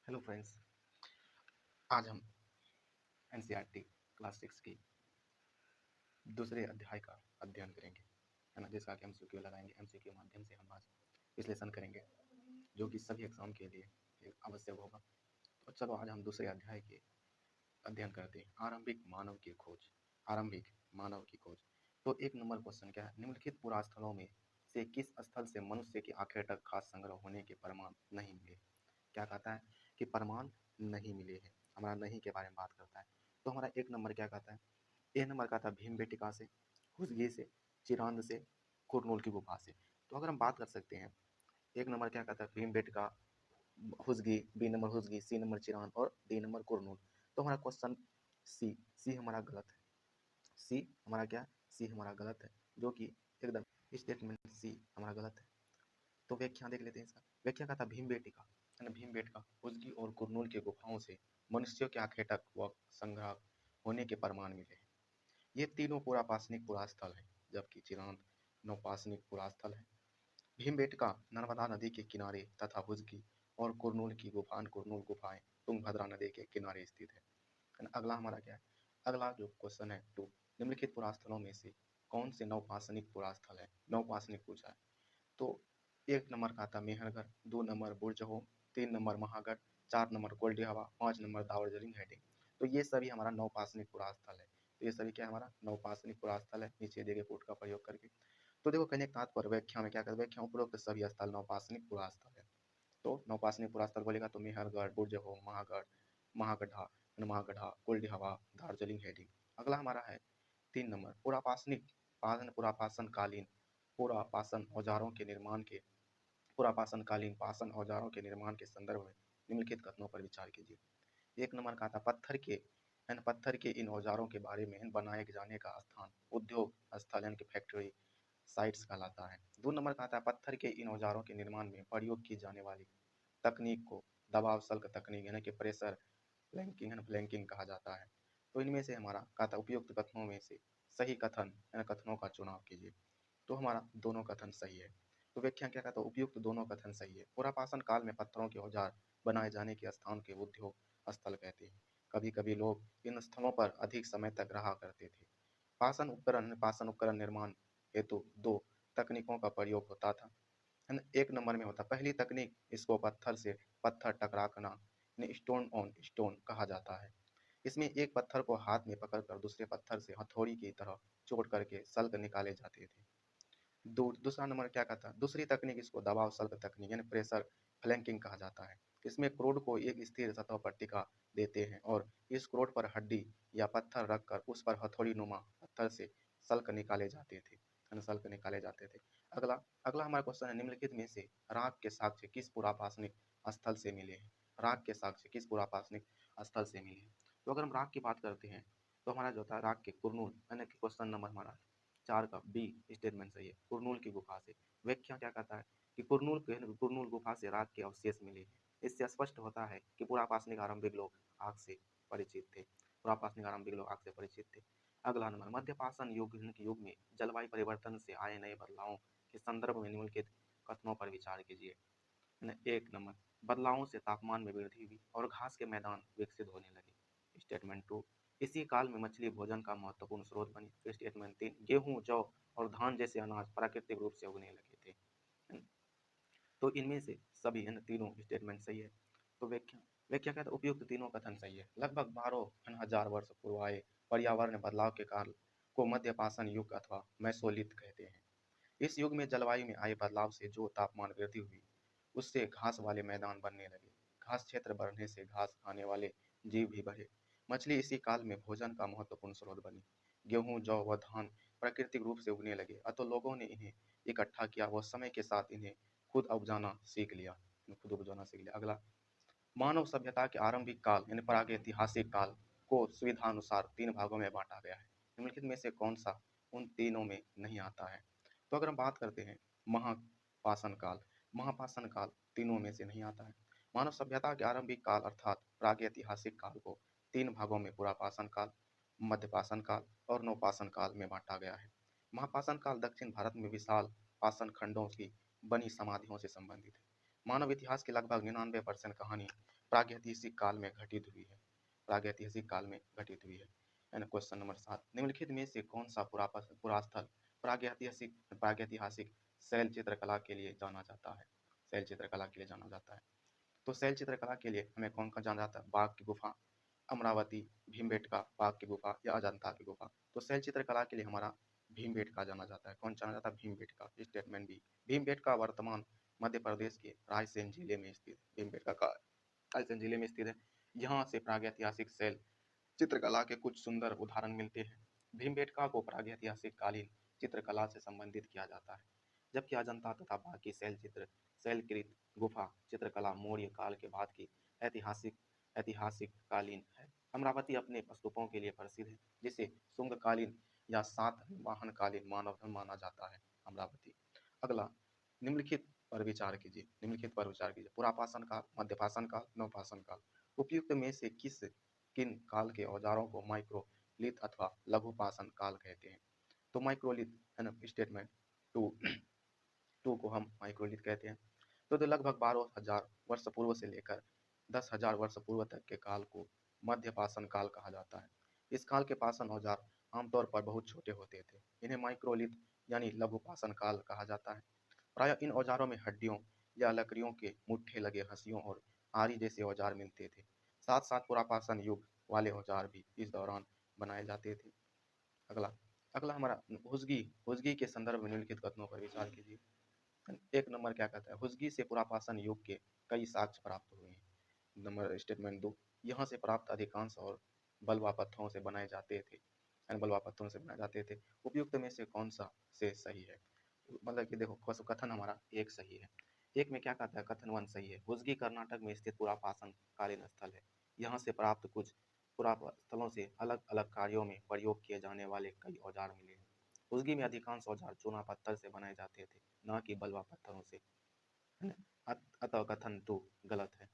Hello friends. आज हम NCERT class 6 की दूसरे अध्याय का अध्ययन करेंगे, है ना, जिसका कि एमसीक्यू लगाएंगे। एमसीक्यू माध्यम से हम आज विश्लेषण करेंगे, जो कि सभी एग्जाम के लिए आवश्यक होगा। तो चलो आज हम दूसरे अध्याय के अध्ययन करते हैं। आरंभिक मानव की खोज। आरंभिक मानव की खोज। तो एक नंबर क्वेश्चन क्या है? निम्नलिखित पुरास्थलों में से किस स्थल से मनुष्य की आखिर तक खाद्य संग्रह होने के प्रमाण नहीं मिले? क्या कहता है कि प्रमाण नहीं मिले हैं। हमारा नहीं के बारे में बात करता है। तो हमारा एक नंबर क्या कहता है? एक नंबर का था भीमबेटका से, हुसगी से, चिरांद से, कुरनूल की गुफा से। तो अगर हम बात कर सकते हैं, एक नंबर क्या कहता है? भीमबेटका, हुसगी, बी नंबर हुसगी, सी नंबर चिरांद और डी नंबर कुरनूल। तो हमारा क्वेश्चन सी हमारा गलत है। सी हमारा क्या? सी हमारा गलत है, जो कि एकदम स्टेटमेंट सी हमारा गलत है। तो व्याख्या देख लेते हैं इसका। व्याख्या का था भीमबेटका, है ना, भीमबेटका, हुसगी और कुरनूल के गुफाओं से मनुष्यों के आखेटक व संग्रह होने के प्रमाण मिले हैं। ये तीनों पुरापाषाणिक पुरास्थल है, जबकि चिरांद नवपाषाणिक पुरास्थल है। भीमबेटका नर्मदा नदी के किनारे तथा हुसगी और कुरनूल की गुफाएं तुंगभद्रा नदी के किनारे स्थित है। अगला हमारा क्या है? अगला जो क्वेश्चन है 2, निम्नलिखित पुरास्थलों में से कौन से नवपाषाणिक पुरास्थल है? नवपाषाणिक पूछा है। तो एक नंबर का था Mehrgarh, 2 number Burzahom, 3 number Mahagara, 4 number Koldihwa, 5 number दावरजलिंग heading. तो ये सभी हमारा नवपाषाणिक पुरास्थल है। तो ये सभी क्या है? हमारा नवपाषाणिक पुरास्थल है। नीचे दिए गए पुट का प्रयोग करके। तो देखो कहने का तात्पर्य व्याख्या में क्या कहते हैं? व्याख्या उपरोक्त सभी स्थल नवपाषाणिक पुरास्थल है। तो नवपाषाणिक पुरास्थल बोलेगा तो मेहरगढ़, बुर्जहोम, महागढ़, महागढ़ा, महागढ़ा, कोल्डी हवा, दार्जिलिंग हेडिंग। अगला हमारा है 3 नंबर पुरापाषाणिक पुरापाषाण कालीन पुरापाषाण औजारों के निर्माण के पुरापाषाण कालीन पाषाण औजारों के निर्माण के संदर्भ में निम्नलिखित कथनों पर विचार कीजिए। एक नंबर का था पत्थर के इन औजारों के बारे में बनाए जाने का स्थान उद्योग स्थल यानी कि फैक्ट्री साइट्स कहलाता है। 2 नंबर का आता है पत्थर के इन औजारों के निर्माण में प्रयोग की जाने वाली तकनीक को दबाव सल्क तकनीक यानी कि प्रेशर फ्लैंकिंग एंड फ्लैंकिंग कहा जाता है। तो इनमें से हमारा कहता उपयुक्त कथनों में से सही कथन यानी कथनों का चुनाव कीजिए। तो हमारा दोनों कथन सही है। तो व्याख्या क्या कहता है? उपयुक्त दोनों कथन सही है। पुरापाषाण काल में पत्थरों के औजार बनाए जाने के स्थान के उद्योग स्थल कहते हैं। कभी कभी लोग इन स्थलों पर अधिक समय तक रहा करते थे। पाषाण उपकरण निर्माण हेतु 2 तकनीकों का प्रयोग होता था। एक नंबर में होता पहली तकनीक, इसको पत्थर से पत्थर टकराना स्टोन ऑन स्टोन कहा जाता है। इसमें एक पत्थर को हाथ में पकड़कर दूसरे पत्थर से हथौड़ी की तरह चोट करके सल्क निकाले जाते थे। दूसरा नंबर क्या कहता है? दूसरी तकनीक, इसको दबाव सल्क तकनीक यानी प्रेशर फ्लैंकिंग कहा जाता है। इसमें क्रोड को एक स्थिर सतह पर टिका देते हैं और इस क्रोड पर हड्डी या पत्थर रखकर उस पर हथौड़ी नुमा पत्थर से सल्क निकाले जाते थे, सल्क निकाले जाते थे। अगला अगला हमारा क्वेश्चन है, निम्नलिखित में से राग के साक्ष्य किस पुरापाषाणिक स्थल से मिले हैं? राग के साक्ष्य किस पुरापाषाणिक स्थल से मिले हैं? तो अगर हम राग की बात करते हैं तो हमारा जो होता है राग के कुरनूल यानी कि क्वेश्चन नंबर हमारा 4 का बी स्टेटमेंट सही है। कुरनूल की गुफा से। व्याख्या क्या कहता है कि कुरनूल गुफा से राग के अवशेष मिले हैं। इससे स्पष्ट होता है कि पुरापाषाणिक आरंभिक लोग आग से परिचित थे। पुरापाषाणिक आरंभिक लोग आग से परिचित थे। अगला नंबर मध्यपाषाण युग में जलवायु परिवर्तन से आए नए बदलावों के संदर्भ में निम्नलिखित कथनों पर विचार कीजिए। एक नंबर बदलावों से तापमान में वृद्धि हुई और घास के मैदान विकसित होने लगे। स्टेटमेंट 2, इसी काल में मछली भोजन का महत्वपूर्ण स्रोत बनी। स्टेटमेंट 3, गेहूं, जौ और धान जैसे अनाज प्राकृतिक रूप से उगने लगे थे। तो इनमें से सभी तीनों स्टेटमेंट सही है। तो व्याख्या कहता है उपयुक्त तीनों कथन सही है। लगभग 12,000 वर्ष पूर्व आए पर्यावरण बदलाव के कारण को मध्यपाषाण युग अथवा मैसोलिथ कहते हैं। इस युग में जलवायु में आए बदलाव से जो तापमान वृद्धि हुई, उससे घास वाले मैदान बनने लगे। घास क्षेत्र बढ़ने से घास खाने वाले जीव भी बढ़े। मछली इसी काल में भोजन का महत्वपूर्ण स्रोत बनी। गेहूं, जौ व धान प्राकृतिक रूप से उगने लगे, अतः लोगों ने इन्हें इकट्ठा किया व समय के साथ इन्हें खुद उपजाना सीख लिया। अगला, मानव सभ्यता के आरंभिक काल यानी प्रागैतिहासिक काल को सुविधानुसार 3 भागों में बांटा गया है। निम्नलिखित में से कौन सा उन तीनों में नहीं आता है? तो अगर हम बात करते हैं महापाषाण काल, महापाषाण काल तीनों में से नहीं आता है। मानव सभ्यता के आरंभिक काल अर्थात प्रागैतिहासिक काल को 3 भागों में पुरापाषाण काल, मध्यपाषाण काल और नवपाषाण काल में बांटा गया है। महापाषाण काल दक्षिण भारत में विशाल पाषाण खंडों की बनी समाधियों से संबंधित है। मानव इतिहास की लगभग 99% कहानी प्रागैतिहासिक काल में घटित हुई है। प्रागैतिहासिक काल में घटित हुई है। एंड क्वेश्चन नंबर 7, निम्नलिखित में से कौन सा पुरास्थल प्रागैतिहासिक शैल चित्रकला के लिए जाना जाता है? शैल चित्रकला के लिए जाना जाता है। तो शैल चित्रकला के लिए हमें कौन कौन जाना जाता है? बाघ की गुफा, अमरावती, भीमबेटका, बाघ की गुफा या अजंता की गुफा। तो शैल चित्रकला के लिए हमारा भीमबेटका जाना जाता है। कौन जाना जाता है? भीमबेटका। स्टेटमेंट बी, भीमबेटका वर्तमान मध्य प्रदेश के रायसेन जिले में स्थित है। भीमबेटका का रायसेन जिले में स्थित है। यहाँ से प्रागैतिहासिक शैल चित्रकला के कुछ सुंदर उदाहरण मिलते हैं। भीमबेटका को प्रागैतिहासिक कालीन चित्रकला से संबंधित किया जाता है, जबकि अजंता तथा बाकी शैलकृत गुफा चित्रकला मौर्य काल के बाद की ऐतिहासिक कालीन है। अमरावती अपने स्तूपों के लिए प्रसिद्ध है, जिसे शुंगकालीन या सातवाहनकालीन मानव धर्म माना जाता है। अमरावती। अगला, निम्नलिखित पर विचार कीजिए। निम्नलिखित पर विचार कीजिए। पुरापाषाण काल, मध्यपाषाण काल, नवपाषाण काल। उपयुक्त में से किन काल के औजारों को माइक्रोलिथ अथवा लघुपाषाण काल कहते हैं? तो माइक्रोलिथ है ना, स्टेटमेंट टू को हम माइक्रोलिथ कहते हैं। तो लगभग 12,000 वर्ष पूर्व से लेकर 10,000 वर्ष पूर्व तक के काल को मध्यपाषाण काल कहा जाता है। इस काल के पाषाण औजार आमतौर पर बहुत छोटे होते थे। इन्हें माइक्रोलिथ यानी लघुपाषाण काल कहा जाता है। प्रायः इन औजारों में हड्डियों या लकड़ियों के मुट्ठे लगे हंसियों और आरी जैसे औजार मिलते थे। साथ साथ पुरापाषाण युग वाले औजार भी इस दौरान बनाए जाते थे। अगला अगला हमारा हुजगी के संदर्भ में निम्नलिखित कथनों पर विचार कीजिए। एक नंबर क्या कहता है? हुजगी से पुरापाषाण युग के कई साक्ष्य प्राप्त हुए हैं। नंबर स्टेटमेंट 2, यहाँ से प्राप्त अधिकांश और बलुआ पत्थरों से बनाए जाते थे। उपयुक्त में से कौन सा से सही है? मतलब कि देखो, कथन हमारा एक सही है। एक में क्या कहता है? कथन 1 सही है। हुजगी कर्नाटक में स्थित पुरापाषाण कालीन स्थल है। यहाँ से प्राप्त कुछ पुरास्थलों से अलग अलग कार्यों में प्रयोग किए जाने वाले कई औजार मिले हैं। हुजगी में अधिकांश औजार चूना पत्थर से बनाए जाते थे, न कि बलुआ पत्थरों से। अतः कथन 2 गलत है।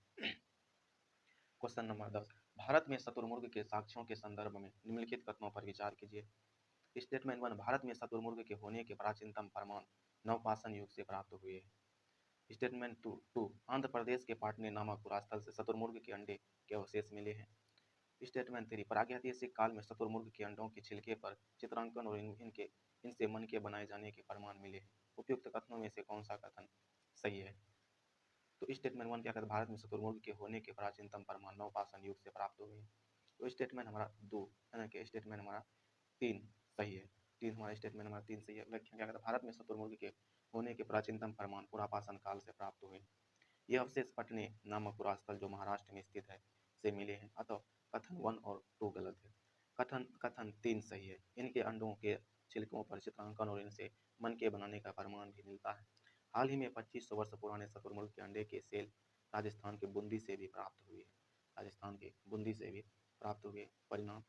क्वेश्चन नंबर 10, भारत में शुतुरमुर्ग के साक्ष्यों के संदर्भ में निम्नलिखित कथनों पर विचार कीजिए। स्टेटमेंट 1, भारत में शुतुरमुर्ग के होने के प्राचीनतम प्रमाण नवपाषाण युग से प्राप्त हुए हैं। स्टेटमेंट 2, आंध्र प्रदेश के पाटने नामक पुरास्थल से शुतुरमुर्ग के अंडे के अवशेष मिले हैं। स्टेटमेंट 3, प्रागैतिहासिक काल में शुतुरमुर्ग के अंडों के छिलके पर चित्रांकन और इनसे मनके बनाए जाने के प्रमाण मिले हैं। उपयुक्त कथनों में से कौन सा कथन सही है? तो स्टेटमेंट 1 क्या कहता है? भारत में शुतुरमुर्ग के होने के प्राचीनतम प्रमाण नवपाषाण युग से प्राप्त हुए हैं। तो स्टेटमेंट हमारा 2 है ना, कि स्टेटमेंट हमारा 3 सही है। स्टेटमेंट हमारा 3 सही है। व्याख्या क्या कहता है? भारत में शुतुरमुर्ग के होने के प्राचीनतम प्रमाण पुरापाषाण काल से प्राप्त हुए हैं। ये अवशेष पटने नामक पुरास्थल जो महाराष्ट्र में स्थित है से मिले हैं। अतः कथन 1 और 2 गलत है। कथन 3 सही है। इनके अंडों के छिलकों पर चित्रांकन और इनसे मनके बनाने का प्रमाण भी मिलता है। हाल ही में 2500 वर्ष पुराने शुतुरमुर्ग के अंडे के सेल राजस्थान के बूंदी से भी प्राप्त हुए। राजस्थान के बूंदी से भी प्राप्त हुए। परिणाम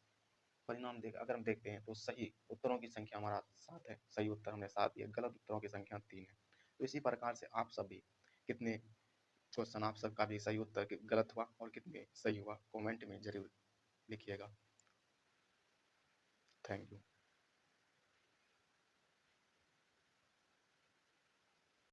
अगर हम देखते हैं तो सही उत्तरों की संख्या हमारा 7 है। सही उत्तर हमने 7 दिया, गलत उत्तरों की संख्या 3 है। तो इसी प्रकार से आप सभी कितने क्वेश्चन आप सबका भी सही उत्तर गलत हुआ और कितने सही हुआ, कमेंट में जरूर लिखिएगा। Thank you.